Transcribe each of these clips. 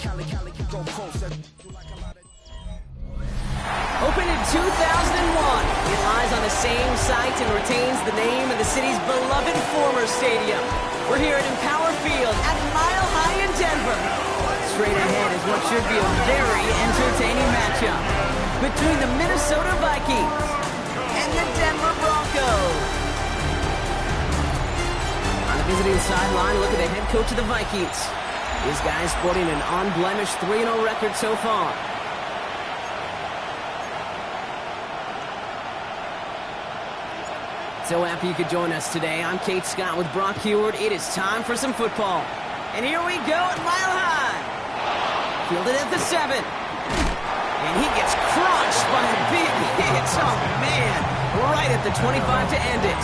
Opened in 2001, it lies on the same site and retains the name of the city's beloved former stadium. We're here at Empower Field at Mile High in Denver. Straight ahead is what should be a very entertaining matchup between the Minnesota Vikings and the Denver Broncos. On the visiting sideline, look at the head coach of the Vikings. This guy is sporting an unblemished 3-0 record so far. So happy you could join us today. I'm Kate Scott with Brock Heward. It is time for some football. And here we go at Mile High. Fielded at the 7. And he gets crushed by a big hit. Oh, man. Right at the 25 to end it.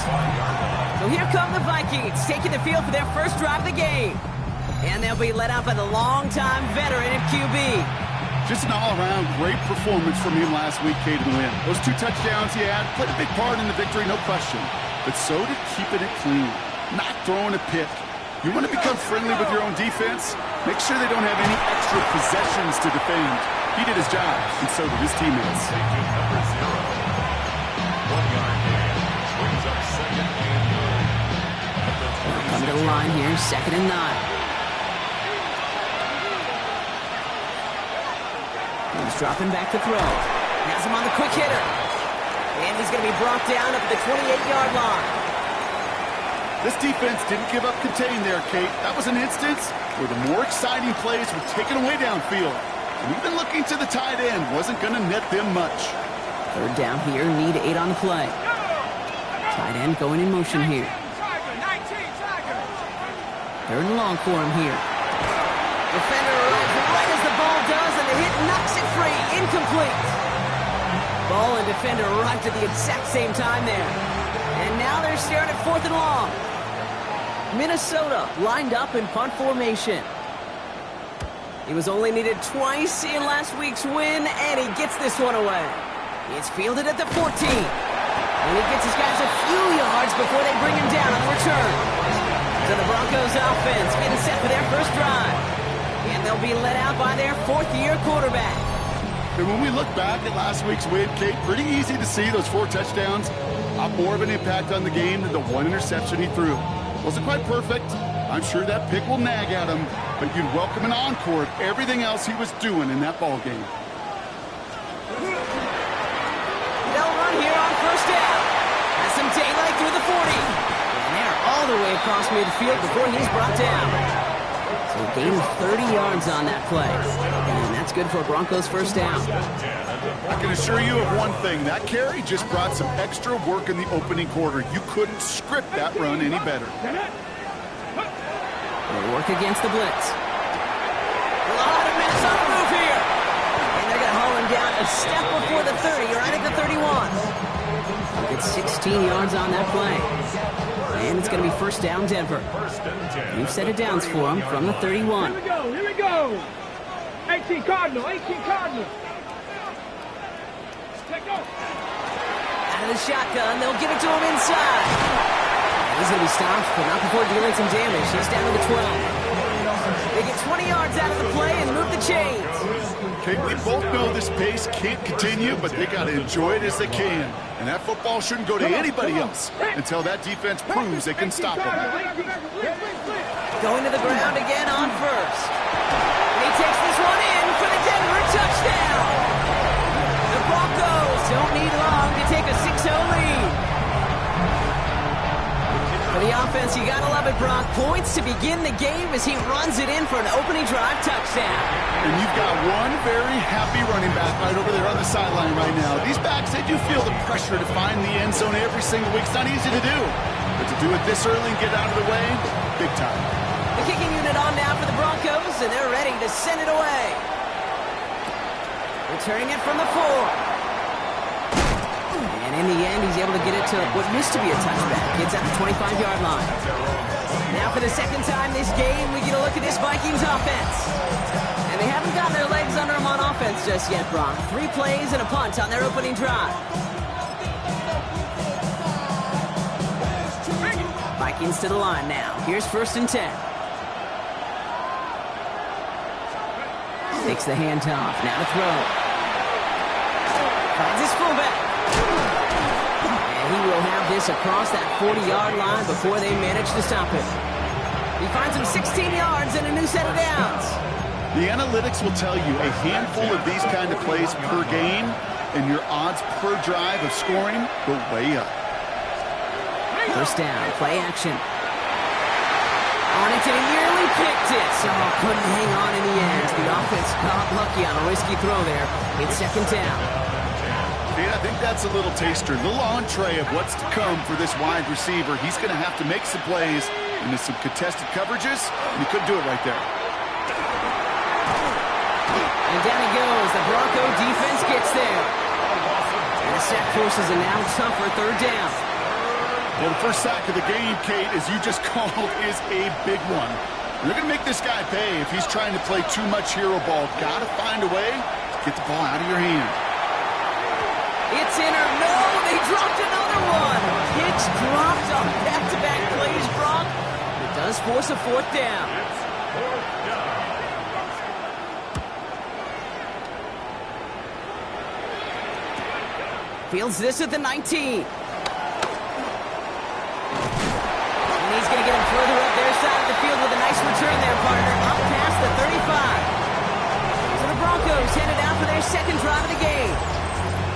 So here come the Vikings, taking the field for their first drive of the game. And they'll be led out by the longtime veteran at QB. Just an all-around great performance from him last week, Kate, in the win. Those 2 touchdowns he had played a big part in the victory, no question. But so did keeping it clean, not throwing a pick. You want to become friendly with your own defense? Make sure they don't have any extra possessions to defend. He did his job, and so did his teammates. Come to the line here, 2nd and 9. He's dropping back to throw. Has him on the quick hitter. And he's going to be brought down up at the 28-yard line. This defense didn't give up contain there, Kate. That was an instance where the more exciting plays were taken away downfield. And even looking to the tight end wasn't going to net them much. 3rd down here, need 8 on the play. Tight end going in motion here. 3rd and long for him here. Defender arrives right as the ball does, and the hit knocks it free. Incomplete. Ball and defender arrived at the exact same time there. And now they're staring at 4th and long. Minnesota lined up in punt formation. He was only needed twice in last week's win, and he gets this one away. It's fielded at the 14. And he gets his guys a few yards before they bring him down on the return. So the Broncos offense getting set for their first drive. And they'll be led out by their 4th-year quarterback. And when we look back at last week's win, Kate, pretty easy to see those 4 touchdowns have more of an impact on the game than the 1 interception he threw. Wasn't quite perfect. I'm sure that pick will nag at him, but you'd welcome an encore of everything else he was doing in that ball game. They'll run here on 1st down. Has some daylight through the 40. And they're all the way across midfield before he's brought down. So a gain of 30 yards on that play. And that's good for a Broncos first down. I can assure you of one thing. That carry just brought some extra work in the opening quarter. You couldn't script that run any better. They work against the blitz. A lot of minutes on the move here. And they're going to haul him down a step before the 30, right at the 31. It's 16 yards on that play. And it's going to be first down Denver. You've set it downs for him from the 31. Here we go. 18 Cardinal. Out of the shotgun, they'll give it to him inside. He's going to be stopped, but not before dealing some damage. He's down to the 12. They get 20 yards out of the play and move the chains. Okay, we both know this pace can't continue, but they got to enjoy it as they can. And that football shouldn't go to anybody else until that defense proves they can stop them. Going to the ground again on 1st. And he takes this one in for the Denver touchdown. The Broncos don't need long to take a 6-0 lead. For the offense, you gotta love it, Brock. Points to begin the game as he runs it in for an opening drive touchdown. And you've got one very happy running back right over there on the sideline right now. These backs, they do feel the pressure to find the end zone every single week. It's not easy to do. But to do it this early and get out of the way, big time. The kicking unit on now for the Broncos, and they're ready to send it away. Returning it from the 4. And in the end, he's able to get it to what used to be a touchback. It's at the 25-yard line. Now for the 2nd time this game, we get a look at this Vikings offense. And they haven't gotten their legs under them on offense just yet, Brock. 3 plays and a punt on their opening drive. Vikings to the line now. Here's 1st and 10. Takes the handoff. Now to throw. Finds his fullback. And he will have this across that 40-yard line before they manage to stop it. He finds him 16 yards and a new set of downs. The analytics will tell you a handful of these kind of plays per game, and your odds per drive of scoring go way up. First down, play action. On it, and he nearly picked it. So couldn't hang on in the end. The offense got lucky on a risky throw there. It's second down. Yeah, I think that's a little taster, a little entree of what's to come for this wide receiver. He's going to have to make some plays into some contested coverages, and he couldn't do it right there. And down he goes. The Bronco defense gets there. And the sack forces a now tougher third down. Well, the first sack of the game, Kate, as you just called, is a big one. You're going to make this guy pay if he's trying to play too much hero ball. Got to find a way to get the ball out of your hand. It's in or no, they dropped another one. Hicks dropped on back-to-back plays, Brock. It does force a fourth down. Fields this at the 19. And he's going to get him further up their side of the field with a nice return there, partner. Up past the 35. So the Broncos headed out for their second drive of the game.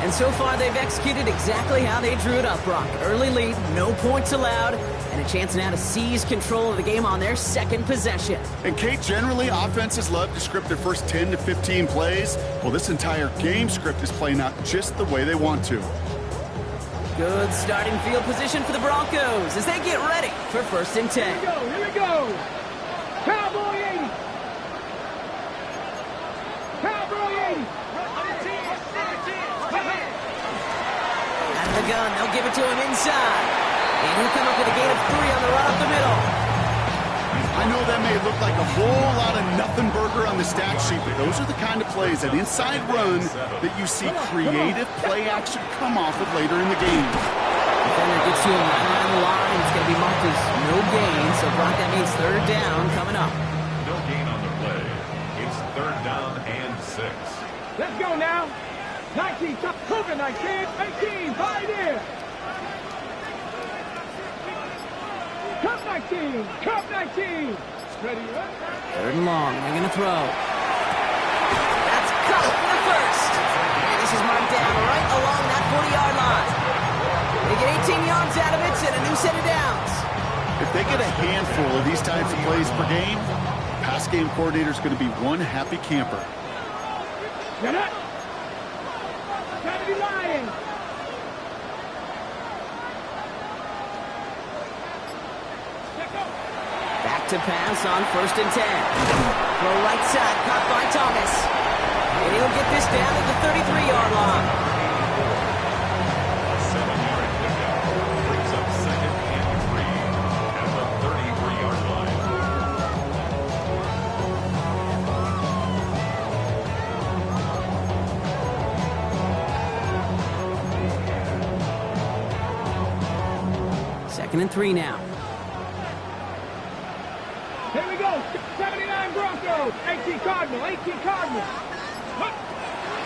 And so far, they've executed exactly how they drew it up, Brock. Early lead, no points allowed, and a chance now to seize control of the game on their second possession. And, Kate, generally, offenses love to script their first 10 to 15 plays. Well, this entire game script is playing out just the way they want to. Good starting field position for the Broncos as they get ready for first and 10. Here we go. Cowboy 80. Cowboy 80. Out of the gun, they'll give it to him inside. And he'll come up with a gain of 3 on the run up the middle. I know that may look like a whole lot of nothing burger on the stat sheet, but those are the kind of plays, that inside run, that you see creative play action come off of later in the game. Defender gets to him behind the line. It's going to be marked as no gain. So, Brock, that means third down coming up. No gain on the play. It's third down and 6. Let's go now. 19, Cougar 19, 18, right there. Cup 19, Cup 19. Ready, right? Third and long. They're going to throw. That's caught for the first. And this is marked down right along that 40-yard line. They get 18 yards out of it and a new set of downs. If they get a handful of these types of plays per game, pass game coordinator is going to be one happy camper. Get up. Gotta be lying. Back to pass on first and 10. Throw right side, caught by Thomas. And he'll get this down at the 33-yard line. A 7-yard pickup brings up second and 3 at the 33-yard line. Second and 3 now. Here we go. 79 Broncos. 18 Cardinal. 18 Cardinal.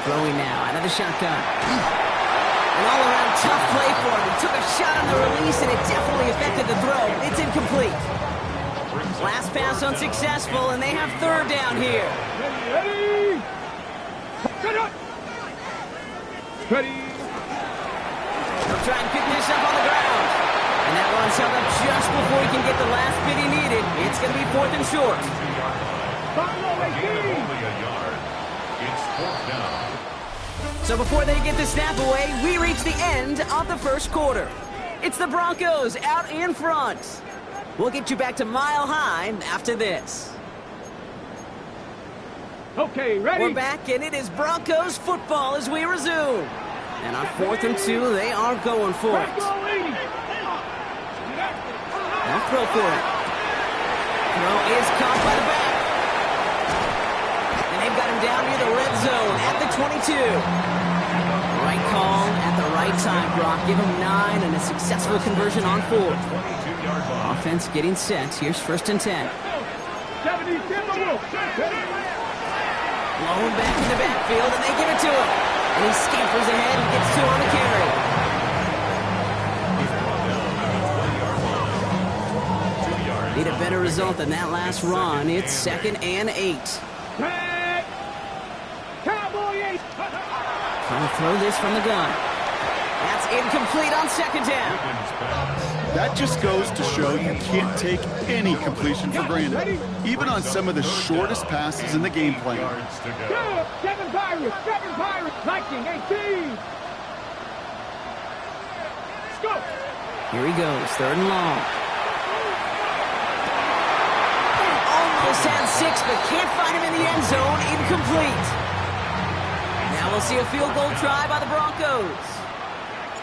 Throwing now out of the shotgun. An all-around tough play for him. He took a shot on the release, and it definitely affected the throw. It's incomplete. Last pass unsuccessful, and they have third down here. Ready. Set up. Ready. He'll try and pick this up on the ground. And that one's held up just before he can get the last bit he needed. It's going to be fourth and short. Only a yard. It's fourth down. So before they get the snap away, we reach the end of the first quarter. It's the Broncos out in front. We'll get you back to Mile High after this. Okay, ready? We're back, and it is Broncos football as we resume. And on 4th and 2, they are going for it. Now throw for it. Throw is caught by the back. And they've got him down near the red zone at the 22. Right call at the right time, Brock. Give him 9 and a successful conversion on 4th. Offense getting set. Here's first and 10. 70, Blown back in the backfield, and they give it to him. And he scampers ahead and gets 2 on the carry. Need a better result than that last run. It's 2nd and 8. Cowboy 8. Trying to throw this from the gun. That's incomplete on 2nd down. That just goes to show you can't take any completion for granted, even on some of the shortest passes in the game plan. 7 Pirates, 7 Pirates, 19, 18. Let's go. Here he goes, 3rd and long. Almost had 6, but can't find him in the end zone. Incomplete. Now we'll see a field goal try by the Broncos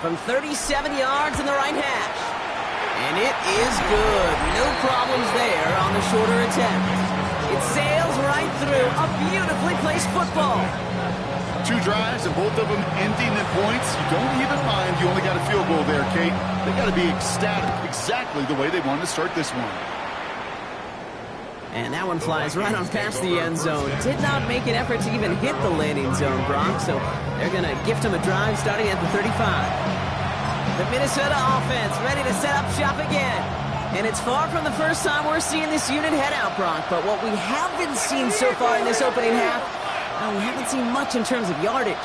from 37 yards in the right hash. And it is good. No problems there on the shorter attempt. It sails right through a beautifully placed football. 2 drives and both of them ending in points. You don't even mind you only got a field goal there, Kate. They got to be ecstatic, exactly the way they wanted to start this one. And that one flies right on past the end zone. Did not make an effort to even hit the landing zone, Brock. So they're going to gift him a drive starting at the 35. The Minnesota offense ready to set up shop again. And it's far from the first time we're seeing this unit head out, Brock. But what we haven't seen so far in this opening half, we haven't seen much in terms of yardage.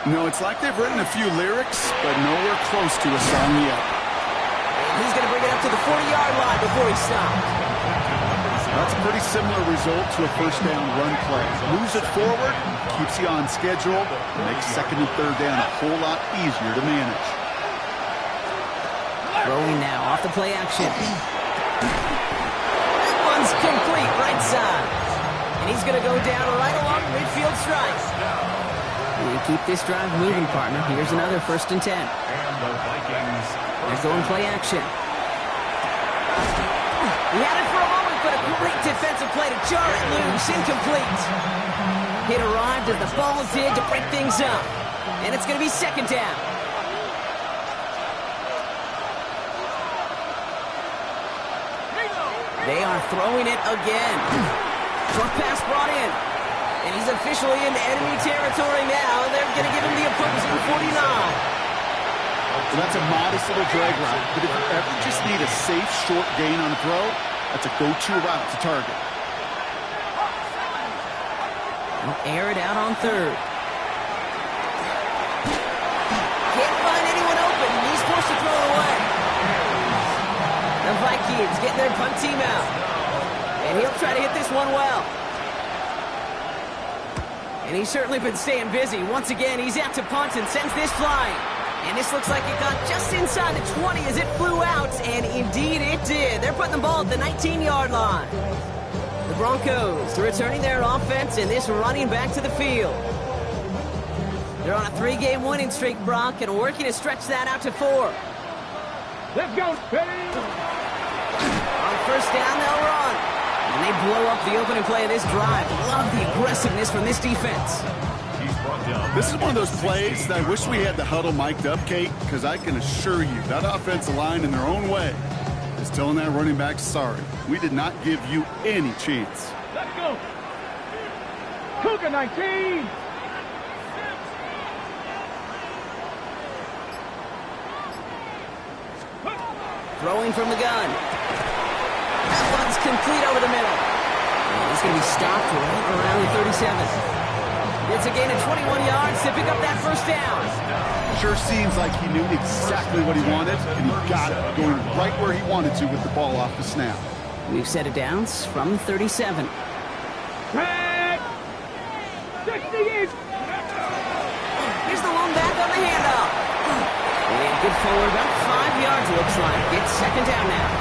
No, it's like they've written a few lyrics, but nowhere close to a song yet. And he's going to bring it up to the 40-yard line before he stops. That's a pretty similar result to a first down run play. Moves it forward, keeps you on schedule, makes 2nd and 3rd down a whole lot easier to manage. Throwing now off the play action. That one's complete right side. And he's going to go down right along midfield stripe. We keep this drive moving, partner. Here's another 1st and 10. They're going play action. He had it for a moment, but a great defensive play to jar it loose. Incomplete. It arrived as the ball did to break things up. And it's going to be 2nd down. They are throwing it again. Short pass brought in. And he's officially in enemy territory now. They're going to give him the opposing 49. Well, that's a modest little drag route, but if you ever just need a safe short gain on a throw, that's a go-to route to target. They'll air it out on 3rd. Can't find anyone open. He's forced to throw it away. The Vikings getting their punt team out. And he'll try to hit this one well. And he's certainly been staying busy. Once again, he's out to punt and sends this flying. And this looks like it got just inside the 20 as it flew out, and indeed it did. They're putting the ball at the 19-yard line. The Broncos returning their offense and this running back to the field. They're on a 3-game winning streak, Brock, and working to stretch that out to 4. Let's go, Penny. On 1st down, they'll run. And they blow up the opening play of this drive. Love the aggressiveness from this defense. This is one of those plays that I wish we had the huddle mic'd up, Kate, because I can assure you that offensive line in their own way is telling that running back, sorry, we did not give you any chance. Let's go. Cougar 19. Throwing from the gun. That one's complete over the middle. And he's going to be stopped right around the 37. It's a gain of 21 yards to pick up that 1st down. Sure seems like he knew exactly what he wanted, and he got it, going right where he wanted to with the ball off the snap. We've set it down from 37. Tag. 68. Here's the lone back on the handoff. And good forward, about 5 yards looks like. It's 2nd down now.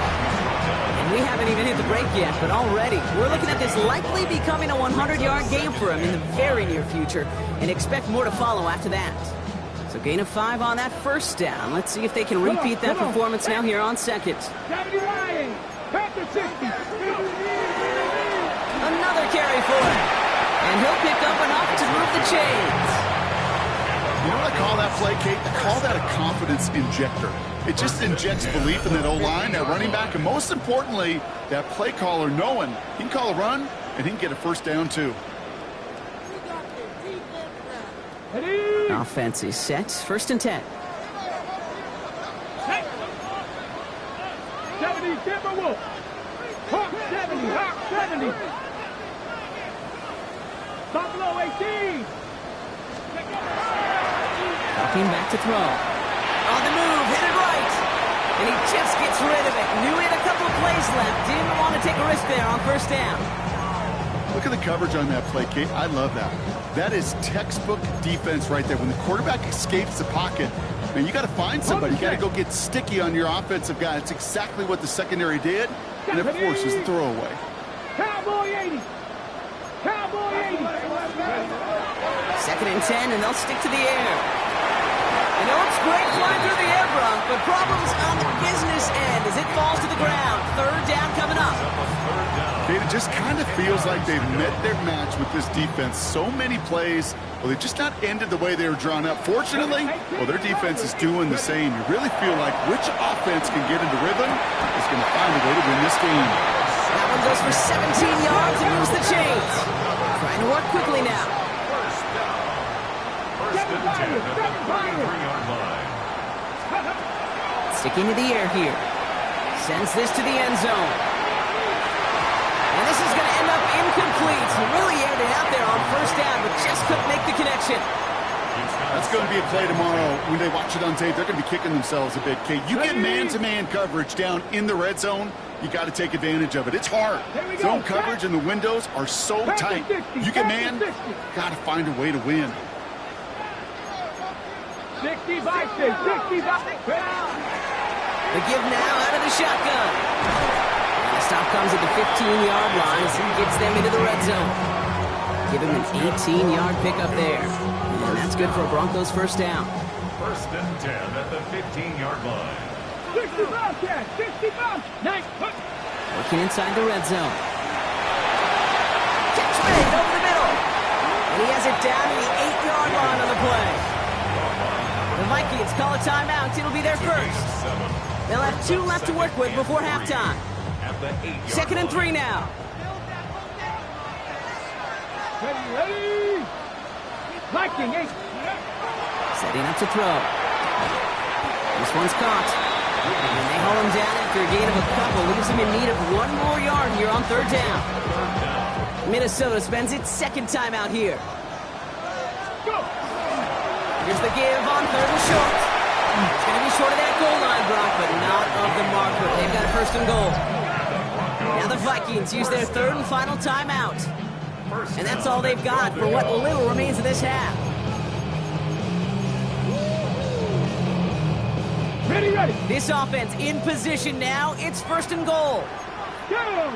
And we haven't even hit the break yet, but already we're looking at this likely becoming a 100-yard game for him in the very near future, and expect more to follow after that. So gain of 5 on that 1st down. Let's see if they can repeat that performance now here on 2nd. Another carry for him. And he'll pick up enough to move the chains. You know what I call that play, Kate? I call that a confidence injector. It just injects belief in that O-line, that running back, and most importantly, that play caller knowing he can call a run and he can get a 1st down too. Ready? Offense is set. 1st and 10. 70 Timberwolves. Hawk 70. Hawk 70. Buffalo 18. Talking back to throw. On the move, hit it right. And he just gets rid of it. Knew he had a couple of plays left. Didn't want to take a risk there on 1st down. Look at the coverage on that play, Kate. I love that. That is textbook defense right there. When the quarterback escapes the pocket, man, you got to find somebody. You got to go get sticky on your offensive guy. That's exactly what the secondary did, and it forces the throwaway. Cowboy 80. Cowboy 80. 2nd and 10, and they'll stick to the air. You know, it's great flying through the air, Bronk, but problems on the business end as it falls to the ground. 3rd down coming up. Kate, it just kind of feels like they've met their match with this defense. So many plays, well, they've just not ended the way they were drawn up. Fortunately, well, their defense is doing the same. You really feel like which offense can get into rhythm is going to find a way to win this game. That one goes for 17 yards and moves the chains. Trying to work quickly now. First and 10 at the 33-yard line. Sticking to the air here. Sends this to the end zone. And this is going to end up incomplete. He really aired it out there on 1st down, but just couldn't make the connection. That's going to be a play tomorrow. When they watch it on tape, they're going to be kicking themselves a bit, Kate. You get man-to-man coverage down in the red zone, you got to take advantage of it. It's hard. Zone coverage and the windows are so tight. You get man, got to find a way to win. 60 by 6. 60 by 6. The give now out of the shotgun. And the stop comes at the 15-yard line as he gets them into the red zone. Give him an 18-yard pickup there. And that's good for a Broncos 1st down. 1st and 10 at the 15-yard line. 65, Cat. 65. Nice. Working inside the red zone. Catch made over the middle. And he has it down to the 8-yard line on the play. The Vikings call a timeout. It'll be their first. They'll have 2 left to work with before halftime. 2nd and 3 now. Ready. Viking 8. Setting up to throw. This one's caught. And they hold him down after a gain of a couple. Leaves him in need of 1 more yard here on 3rd down. Minnesota spends its 2nd timeout here. Here's the give on 3rd and short. It's going to be short of that goal line, Brock, but not of the marker. They've got a 1st and goal. Now the Vikings use their 3rd and final timeout. And that's all they've got for what little remains of this half. Ready, ready. This offense in position now. It's 1st and goal. Go.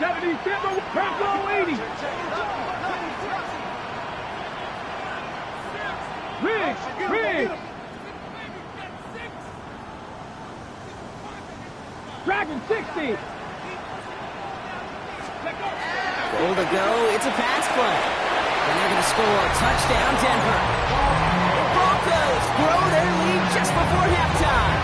70 Timber. Bravo 80. Rig. Dragon 60. Goal to go. It's a pass play. And they're going to score. Touchdown, Denver. The Broncos grow their lead just before halftime.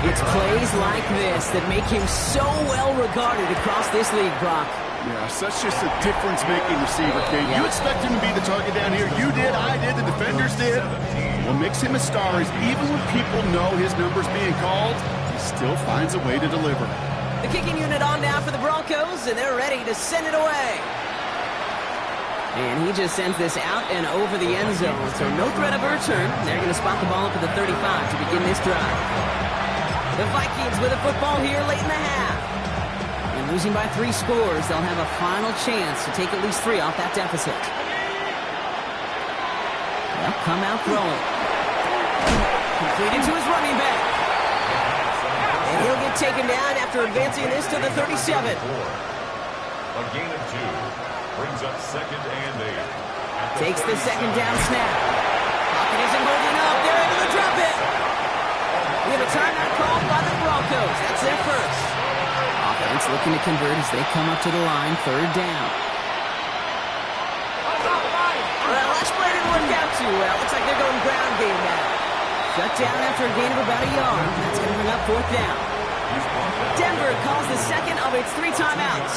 It's plays like this that make him so well regarded across this league, Brock. Yeah, such just a difference-making receiver, Kate. You expect him to be the target down here. You did, I did, the defenders did. What makes him a star is even when people know his number's being called, he still finds a way to deliver. The kicking unit on now for the Broncos, and they're ready to send it away. And he just sends this out and over the end zone, so no threat of a return. They're going to spot the ball up at the 35 to begin this drive. The Vikings with a football here late in the half. And losing by 3 scores, they'll have a final chance to take at least 3 off that deficit. They'll come out throwing. Completed to his running back. And he'll get taken down after advancing this to the 37. A gain of 2 brings up 2nd and 8. Takes the 2nd down snap. Pocket isn't holding up. They're able to drop it. We have a timeout called by the Broncos. That's their first. Offense looking to convert as they come up to the line. 3rd down. Well, last play didn't work out too well. Looks like they're going ground game now. Shut down after a gain of about a yard. That's going to bring up 4th down. Denver calls the second of its 3 timeouts.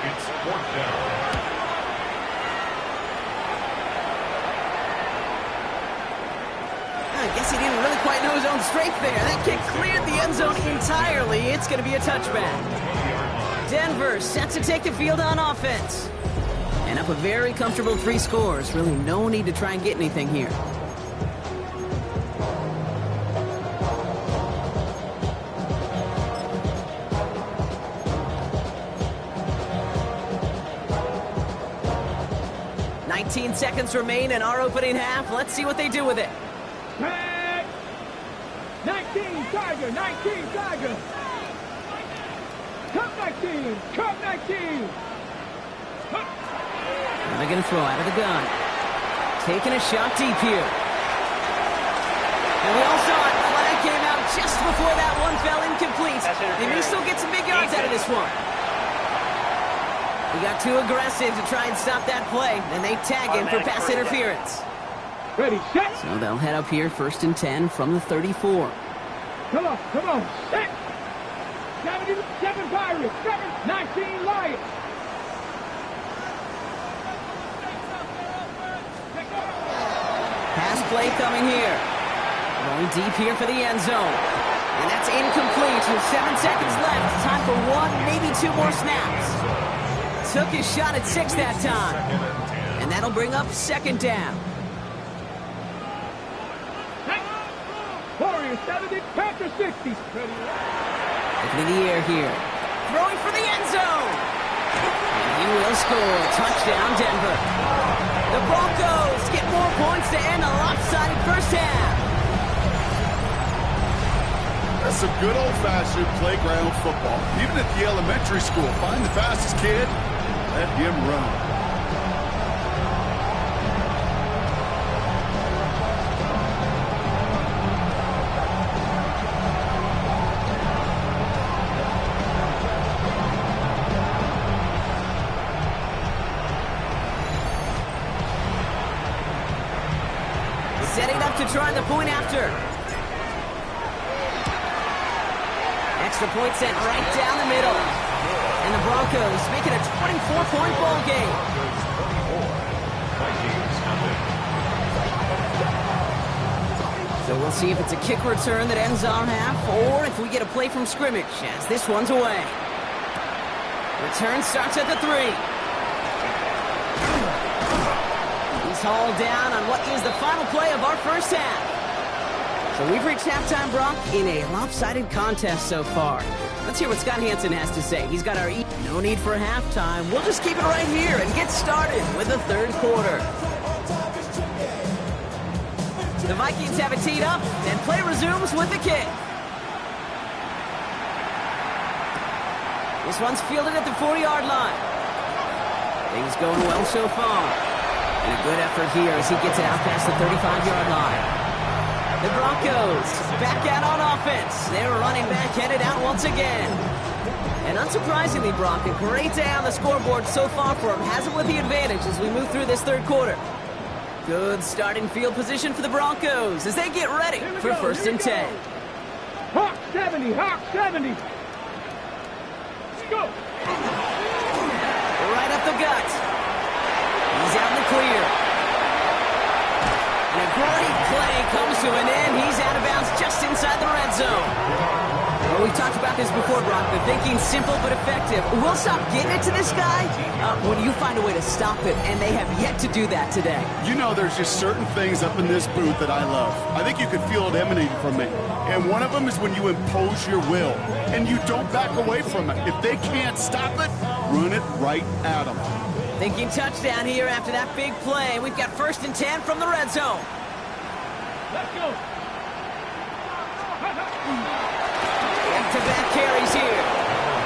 It's 4th down. Guess he didn't really quite know his own strength there. That kick cleared the end zone entirely. It's going to be a touchback. Denver set to take the field on offense. And up a very comfortable 3 scores. Really no need to try and get anything here. Seconds remain in our opening half. Let's see what they do with it. 19 Tiger, 19 Tiger. Cup 19, Cup 19. Now they're going to throw out of the gun. Taking a shot deep here. And we all saw it. Flag came out just before that one fell incomplete. They may still get some big yards out of this one. He got too aggressive to try and stop that play. Then they tag him for pass interference. Ready, set. So they'll head up here 1st and 10 from the 34. Come on, set. 77 Pirates, 19 Lions. Pass play coming here. Going deep here for the end zone. And that's incomplete with 7 seconds left. Time for 1, maybe 2 more snaps. Took his shot at 6 that time. And that'll bring up 2nd down. Warriors 70, Panther 60. Looking in the air here. Throwing for the end zone. And he will score. Touchdown, Denver. The Broncos get more points to end a lopsided first half. That's some good old-fashioned playground football. Even at the elementary school, find the fastest kid, let him run. Setting up to try the point after. Extra point sent right down the middle. And the Broncos make it a 24-point ball game. So we'll see if it's a kick return that ends our half, or if we get a play from scrimmage, as this one's away. Return starts at the 3. He's hauled down on what is the final play of our first half. So we've reached halftime, Brock, in a lopsided contest so far. Let's hear what Scott Hansen has to say. He's got our no need for halftime. We'll just keep it right here and get started with the third quarter. The Vikings have it teed up, and play resumes with the kick. This one's fielded at the 40-yard line. Things going well so far. And a good effort here as he gets it out past the 35-yard line. The Broncos back out on offense. They're running back headed out once again. And unsurprisingly, Brock, a great day on the scoreboard so far for him. Has it with the advantage as we move through this third quarter. Good starting field position for the Broncos as they get ready for 1st and 10. Hawk 70, Hawk 70. Let's go. Right up the gut. He's out in the clear. And a great play comes to an end. He's out of bounds just inside the red zone. Well, we've talked about this before, Brock. The thinking's simple but effective. We'll stop getting it to this guy when you find a way to stop him, and they have yet to do that today. You know, there's just certain things up in this booth that I love. I think you can feel it emanating from me. And one of them is when you impose your will, and you don't back away from it. If they can't stop it, run it right at them. Thinking touchdown here after that big play. We've got 1st and 10 from the red zone. Let's go. Back-to-back carries here.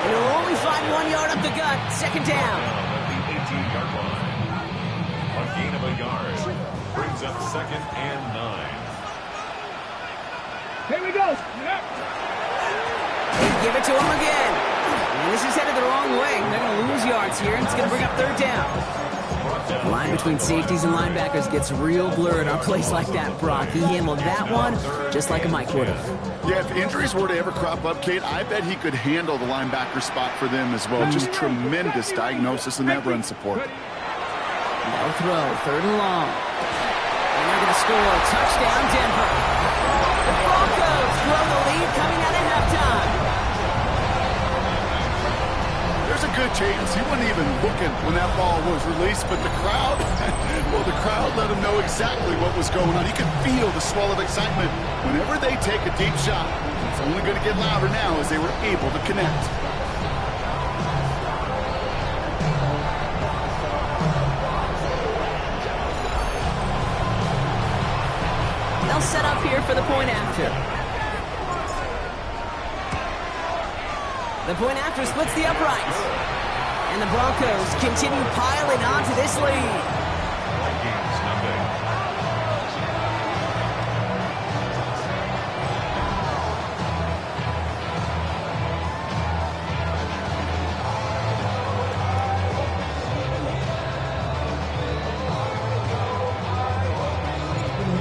And he'll only find 1 yard up the gut. 2nd down. The 18-yard line. A gain of a yard. Brings up 2nd and 9. Here we go. They give it to him again. And this is headed the wrong way. They're going to lose yards here, and it's going to bring up 3rd down. The line between safeties and linebackers gets real blurred on plays like that, Brock. He handled that one just like a Mike would have. Yeah, if injuries were to ever crop up, Kate, I bet he could handle the linebacker spot for them as well. Just tremendous diagnosis in that run support. No throw, 3rd and long. And they're going to score. Touchdown, Denver. grow the lead coming out of halftime. There's a good chance he wasn't even looking when that ball was released, but the crowd, well, the crowd let him know exactly what was going on. He could feel the swell of excitement whenever they take a deep shot. It's only going to get louder now as they were able to connect. They'll set up here for the point after. The point after splits the uprights. And the Broncos continue piling onto this lead. Vikings nothing.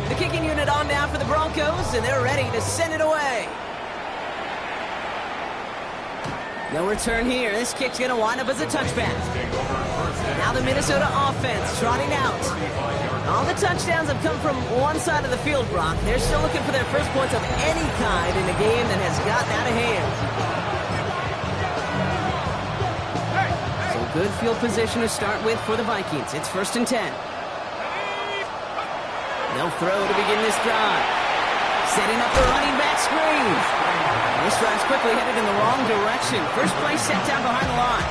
The kicking unit on now for the Broncos, and they're ready to send it away. No return here. This kick's going to wind up as a touchback. Now the Minnesota offense trotting out. All the touchdowns have come from one side of the field, Brock. They're still looking for their first points of any kind in a game that has gotten out of hand. So good field position to start with for the Vikings. It's 1st and 10. They'll throw to begin this drive. Setting up the running back screen. This drive's quickly headed in the wrong direction. First play set down behind the line.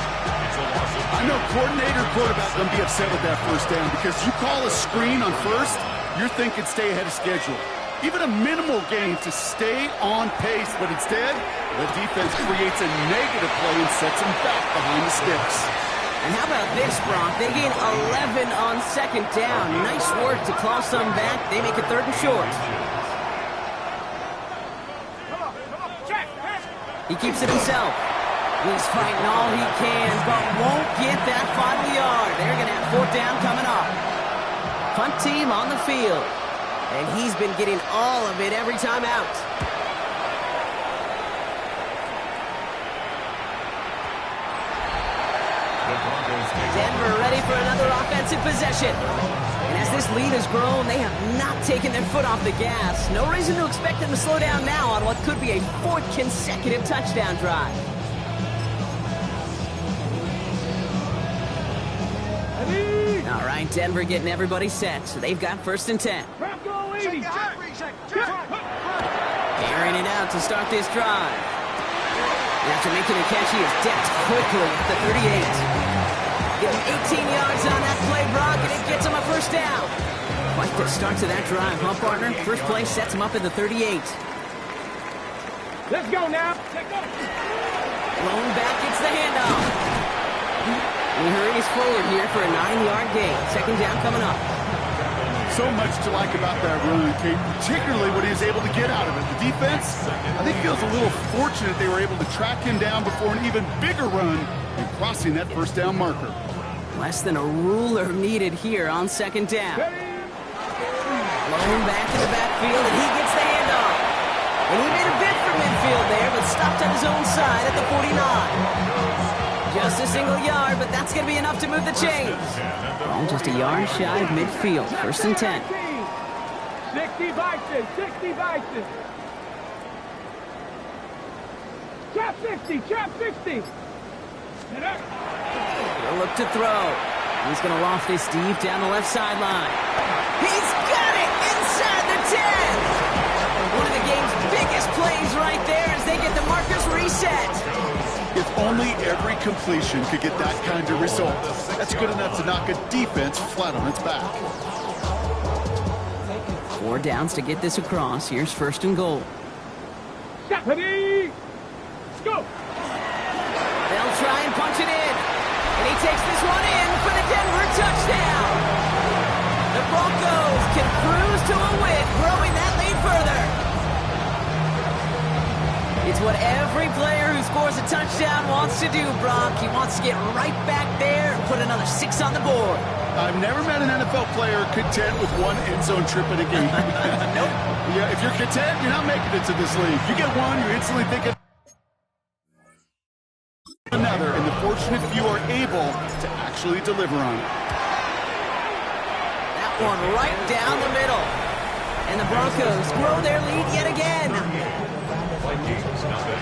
I know coordinator quarterback going to be upset with that first down because you call a screen on first, you're thinking stay ahead of schedule. Even a minimal gain to stay on pace, but instead, the defense creates a negative play and sets them back behind the sticks. And how about this, Brock? They gain 11 on 2nd down. Nice work to claw some back. They make it 3rd and short. He keeps it himself. He's fighting all he can, but won't get that final yard. They're going to have 4th down coming up. Punt team on the field. And he's been getting all of it every time out. Denver ready for another offensive possession. And as this lead has grown, they have not taken their foot off the gas. No reason to expect them to slow down now on what could be a 4th consecutive touchdown drive. All right, Denver getting everybody set, so they've got 1st and 10. Airing it out to start this drive. After making a catch, he is decked quickly at the 38. Give him 18 yards on that play, Brock, and it gets him a 1st down. Quite the start to that drive, huh, partner? First play sets him up at the 38. Let's go now. Blown back, gets the handoff. He hurries forward here for a 9-yard gain. 2nd down coming up. So much to like about that run, Kate, particularly what he was able to get out of it. The defense, I think, feels a little fortunate they were able to track him down before an even bigger run and crossing that 1st down marker. Less than a ruler needed here on 2nd down. Blown back in the backfield, and he gets the handoff. And he made a bid for midfield there, but stopped on his own side at the 49. Just a single yard, but that's going to be enough to move the chains. Ball just a yard shy of midfield. 1st and 10. 60 Vikings, 60 Vikings. Trap 60, trap 60. He'll look to throw. He's going to loft this deep down the left sideline. He's got it inside the 10. One of the game's biggest plays right there as they get the markers reset. If only every completion could get that kind of result. That's good enough to knock a defense flat on its back. 4 downs to get this across. Here's 1st and goal. Ready? Go. They'll try and punch it in. And he takes this one in for the Denver touchdown. The Broncos can cruise to a win, growing that lead further. It's what every player who scores a touchdown wants to do, Brock. He wants to get right back there and put another 6 on the board. I've never met an NFL player content with one end zone trip in a game. Nope. Yeah, if you're content, you're not making it to this league. You get one, you're instantly thinking another, and the fortunate few are able to actually deliver on it. That one right down the middle. And the Broncos grow their lead yet again. Vikings, nothing.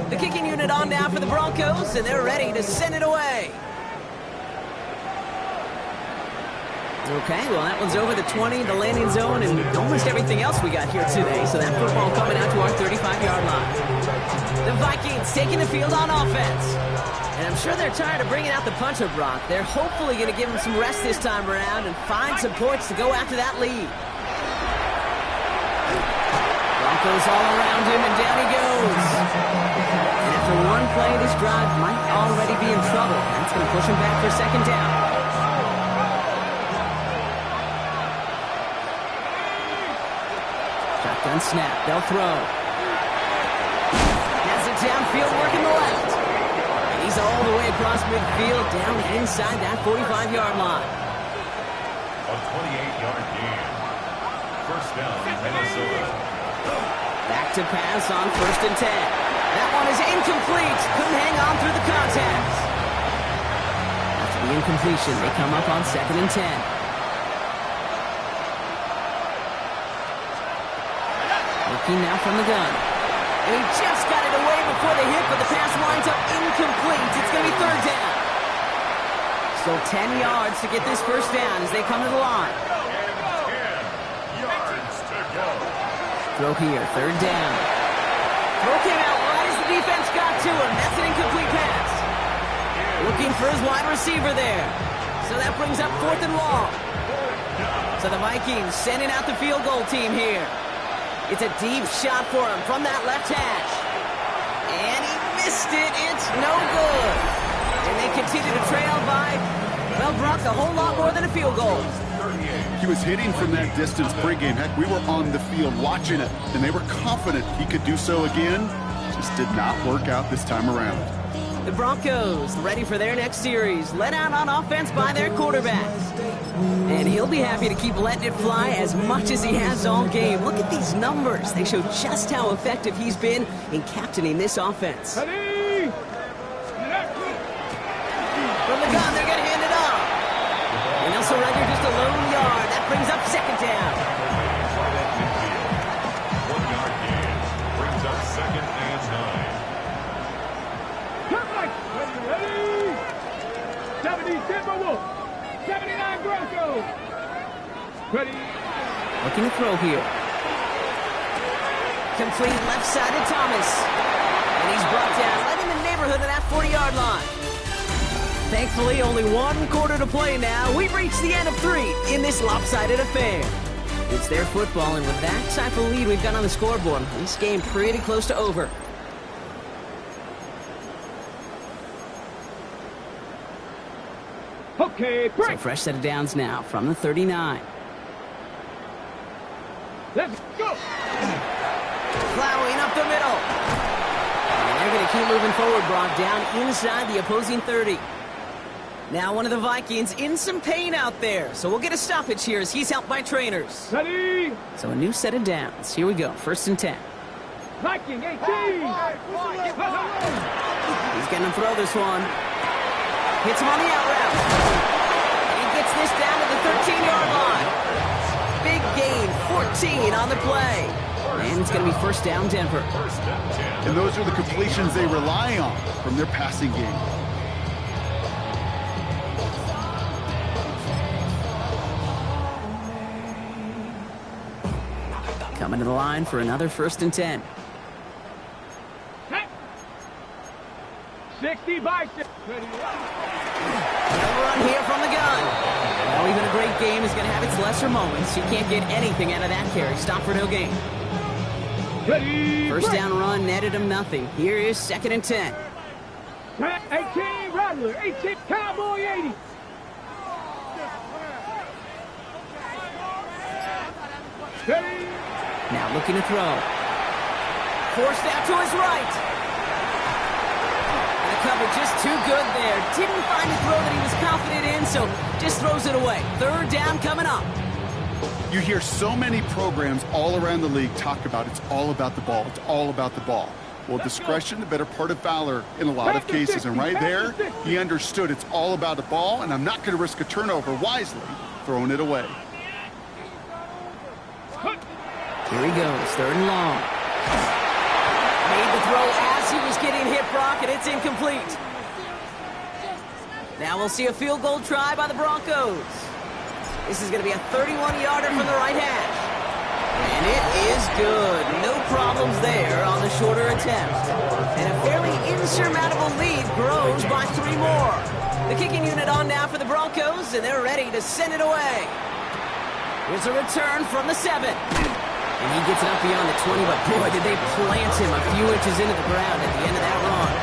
The kicking unit on now for the Broncos, and they're ready to send it away. Okay, well, that one's over the 20, the landing zone, and almost everything else we got here today. So that football coming out to our 35-yard line. The Vikings taking the field on offense. And I'm sure they're tired of bringing out the punter, Brock. They're hopefully going to give him some rest this time around and find some points to go after that lead. Broncos all around him, and down he goes. And after one play, this drive might already be in trouble. That's going to push him back for second down. Shotgun snap, they'll throw. Has it downfield, working the left. And he's all the way across midfield, down inside that 45-yard line. A 28-yard gain. First down, Minnesota. Back to pass on 1st and 10. That one is incomplete. Couldn't hang on through the contact. After the incompletion, they come up on 2nd and 10. Looking now from the gun. And he just got it away before the hit, but the pass winds up incomplete. It's going to be 3rd down. So 10 yards to get this first down as they come to the line. And 10 yards to go. Throw here, 3rd down. Throw came out right as the defense got to him. That's an incomplete pass. Looking for his wide receiver there. So that brings up 4th and long. So the Vikings sending out the field goal team here. It's a deep shot for him from that left hash. And he missed it. It's no good. And they continue to trail by, well, Brock, a whole lot more than a field goal. He was hitting from that distance pregame. Heck, we were on the field watching it, and they were confident he could do so again. Just did not work out this time around. The Broncos ready for their next series, led out on offense by their quarterback. And he'll be happy to keep letting it fly as much as he has all game. Look at these numbers. They show just how effective he's been in captaining this offense. From the gun, they're going to hand it off. And they'll surrender just a lone yard. That brings up 2nd down. 1 yard gain. Brings up 2nd and 9. 70 Timberwolves. 79 Broncos. Ready. Looking to throw here. Complete left-sided Thomas. And he's brought down right in the neighborhood of that 40-yard line. Thankfully, only 1 quarter to play now. We've reached the end of 3 in this lopsided affair. It's their football, and with that type of lead we've got on the scoreboard, this game pretty close to over. Okay, So break. fresh set of downs now from the 39. Let's go. Plowing up the middle. And they're going to keep moving forward, Brock, down inside the opposing 30. Now one of the Vikings in some pain out there, so we'll get a stoppage here as he's helped by trainers. Ready? So a new set of downs. Here we go, 1st and 10. Viking 18. He's going to throw this one. Hits him on the out route. He gets this down to the 13-yard line. Big gain, 14 on the play. And it's going to be 1st down, Denver. And those are the completions they rely on from their passing game. Coming to the line for another 1st and 10. 60 bicep. Run here from the gun. Well, even a great game is going to have its lesser moments. You can't get anything out of that carry. Stop for no gain. Ready? 1st down run, netted him nothing. Here is 2nd and 10. 18 Rattler, 18 Cowboy 80. Ready? Now looking to throw. Forced out to his right. And the cover just too good there. Didn't find a throw that he was confident in, so just throws it away. 3rd down coming up. You hear so many programs all around the league talk about it's all about the ball. It's all about the ball. Well, discretion, the better part of valor in a lot of cases. And right there, he understood it's all about the ball, and I'm not going to risk a turnover, wisely throwing it away. Here he goes, 3rd and long. Made the throw as he was getting hit, Brock, and it's incomplete. Now we'll see a field goal try by the Broncos. This is going to be a 31-yarder from the right hash. And it is good. No problems there on the shorter attempt. And a fairly insurmountable lead grows by 3 more. The kicking unit on now for the Broncos, and they're ready to send it away. Here's a return from the 7. And he gets it up beyond the 20, but boy, did they plant him a few inches into the ground at the end of that run.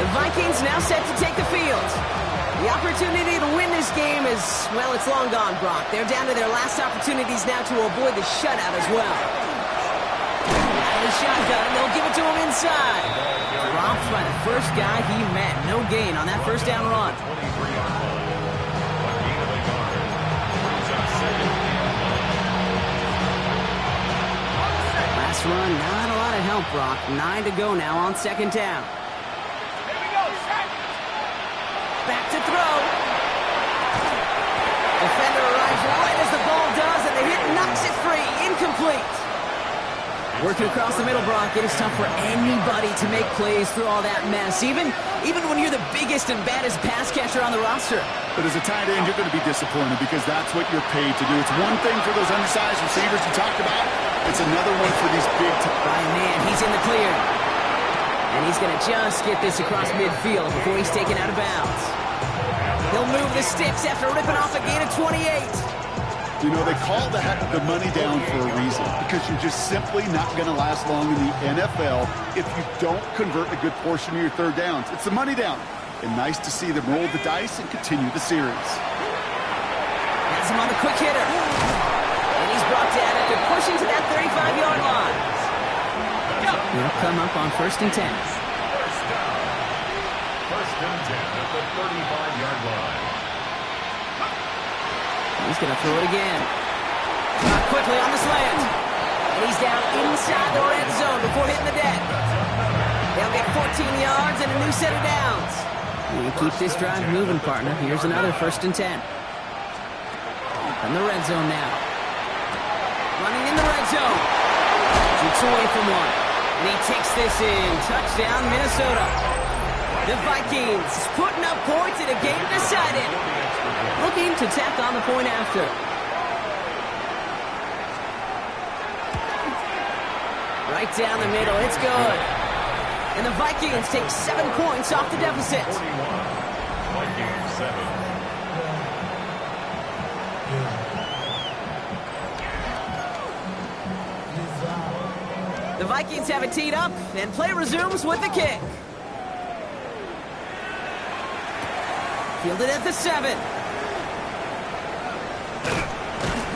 The Vikings now set to take the field. The opportunity to win this game is, well, it's long gone, Brock. They're down to their last opportunities now to avoid the shutout as well. Out of the shotgun, they'll give it to him inside. Dropped by the first guy he met. No gain on that 1st down run. Last run, not a lot of help, Brock. 9 to go now on 2nd down. Back to throw. Defender arrives right as the ball does, and the hit knocks it free. Incomplete. Working across the middle, Brock. It is tough for anybody to make plays through all that mess, even when you're the biggest and baddest pass catcher on the roster. But as a tight end, you're going to be disappointed because that's what you're paid to do. It's one thing for those undersized receivers you talked about. It's another one for these big... Ryan Mann, he's in the clear. And he's going to just get this across midfield before he's taken out of bounds. He'll move the sticks after ripping off a gain of 28. You know, they call the money down for a reason, because you're just simply not going to last long in the NFL if you don't convert a good portion of your 3rd downs. It's the money down. And nice to see them roll the dice and continue the series. Has him on the quick hitter. And he's brought down after pushing to that 35-yard line. He'll come up on 1st and 10. 1st and 10 at the 35-yard line. He's going to throw it again. Caught quickly on the slant. And he's down inside the red zone before hitting the deck. They'll get 14 yards and a new set of downs. You keep this drive moving, partner. Here's another 1st and 10. From the red zone now. Running in the red zone. Shoots away from one. And he takes this in. Touchdown, Minnesota. The Vikings putting up points in a game decided. Looking to tack on the point after. Right down the middle. It's good. And the Vikings take 7 points off the deficit. 41. Vikings 7. The Vikings have it teed up, and play resumes with the kick. Fielded at the 7.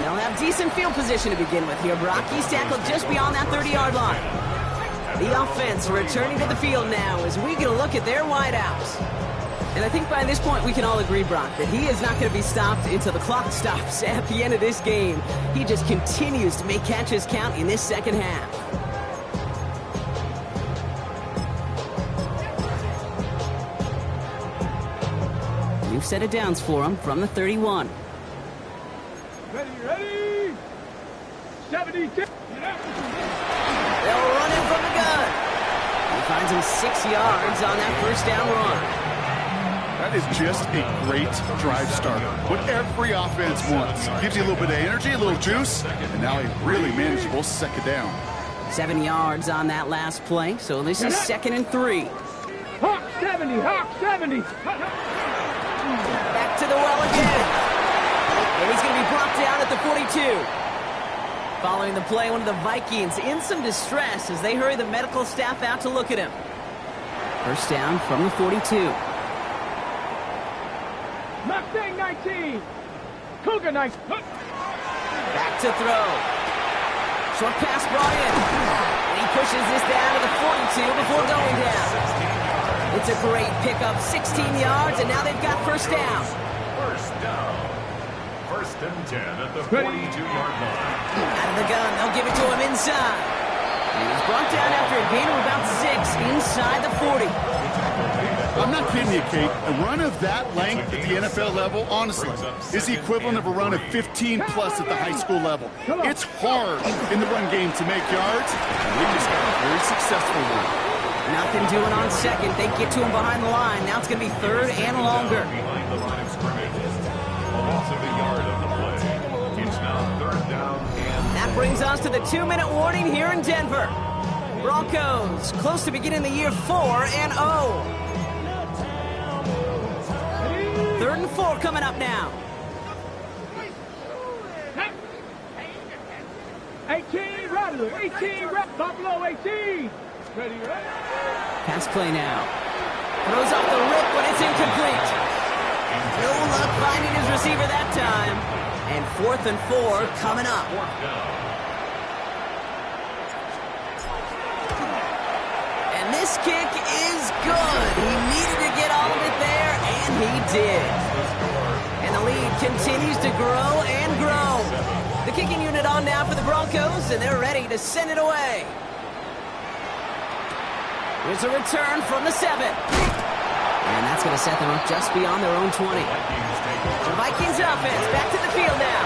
They'll have decent field position to begin with here. Brock, he's tackled just beyond that 30-yard line. The offense returning to the field now as we get a look at their wideouts. And I think by this point we can all agree, Brock, that he is not going to be stopped until the clock stops at the end of this game. He just continues to make catches count in this second half. New set of downs for him from the 31. Ready. 72. They'll run him from the gun. He finds him 6 yards on that first down run. That is just a great drive starter. What every offense wants. Gives you a little bit of energy, a little juice, and now a really manageable second down. 7 yards on that last play, so this is 2nd and 3. Hawk 70, Hawk 70. Back to the well again. And he's going to be brought down at the 42. Following the play, one of the Vikings in some distress as they hurry the medical staff out to look at him. First down from the 42. Mustang 19. Cougar 19. Back to throw. Short pass brought in. And he pushes this down to the 42 before going down. It's a great pickup, 16 yards, and now they've got first down. First down. 1st and 10 at the 42-yard line. Out of the gun, they'll give it to him inside. And he's brought down after a gain of about 6 inside the 40. I'm not kidding you, Kate. A run of that length at the NFL level, honestly, is the equivalent of a run of 15-plus at the high school level. It's hard in the run game to make yards, and they just got a very successful one. Nothing doing on second. They get to him behind the line. Now it's going to be 3rd and longer. Behind the line of scrimmage. A loss of a yard on the play. It's now 3rd down and... That brings us to the 2-minute warning here in Denver. Broncos close to beginning the year 4-0. 3rd and 4 coming up now. 18, Rattler. 18, Buffalo 18. Ready. Pass play now. Throws off the rip, but it's incomplete. No luck finding his receiver that time. And 4th and 4 coming up. 4th down. And this kick is good. He needed to get all of it there, and he did. And the lead continues to grow and grow. The kicking unit on now for the Broncos, and they're ready to send it away. Here's a return from the 7. And that's going to set them up just beyond their own 20. The Vikings offense back to the field now.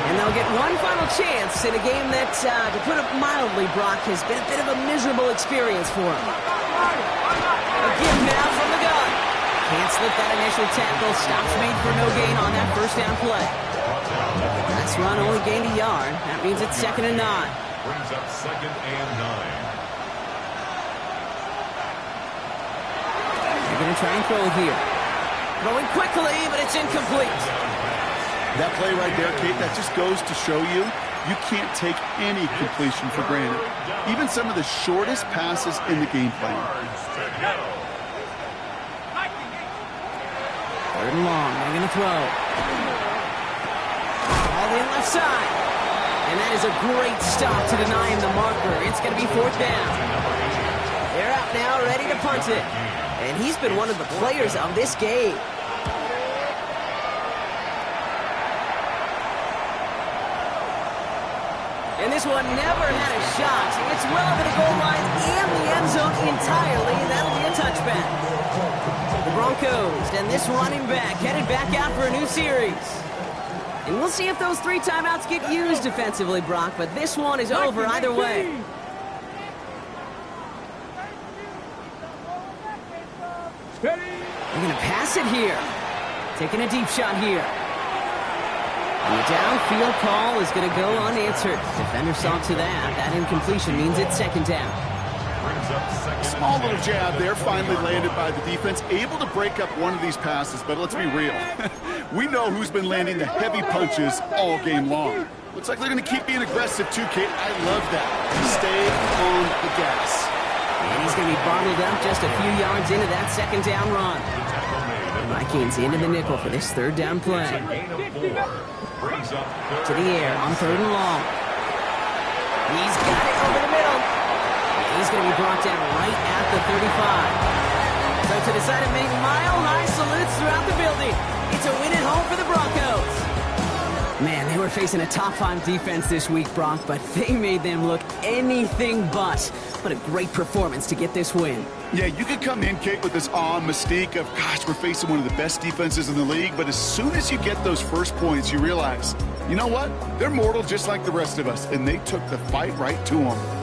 And they'll get one final chance in a game that, to put it mildly, Brock, has been a bit of a miserable experience for him. A give now from the gun. Can't slip that initial tackle. Stops made for no gain on that first down play. Last run only gained a yard. That means it's 2nd and 9. Brings up 2nd and 9. They're going to try and throw here. Throwing quickly, but it's incomplete. That play right there, Kate, that just goes to show you, you can't take any completion for granted. Even some of the shortest passes in the game plan. 3rd and long, they're going to throw. All in left side. And that is a great stop to deny him the marker. It's going to be 4th down. They're out now, ready to punt it. And he's been one of the players of this game. And this one never had a shot. It's well over the goal line and the end zone entirely, and that'll be a touchback. The Broncos and this running back headed back out for a new series. And we'll see if those 3 timeouts get used defensively, Brock, but this one is over either way. They're going to pass it here. Taking a deep shot here. And the downfield call is going to go unanswered. Defender saw to that. That incompletion means it's 2nd down. Small little jab there, finally landed by the defense. Able to break up one of these passes, but let's be real. We know who's been landing the heavy punches all game long. Looks like they're going to keep being aggressive too, Kate. I love that. Stay on the gas. And he's going to be bottled up just a few yards into that 2nd down run. The Vikings into the nickel for this 3rd down play. To the air on 3rd and long. He's got it over the middle. And he's going to be brought down right at the 35. So crowd to decide to make mile-high salutes throughout the building. It's a win at home for the Broncos. Man, they were facing a top-5 defense this week, Brock, but they made them look anything but. What a great performance to get this win. Yeah, you could come in, Kate, with this awe and mystique of, gosh, we're facing one of the best defenses in the league, but as soon as you get those first points, you realize, you know what? They're mortal just like the rest of us, and they took the fight right to them.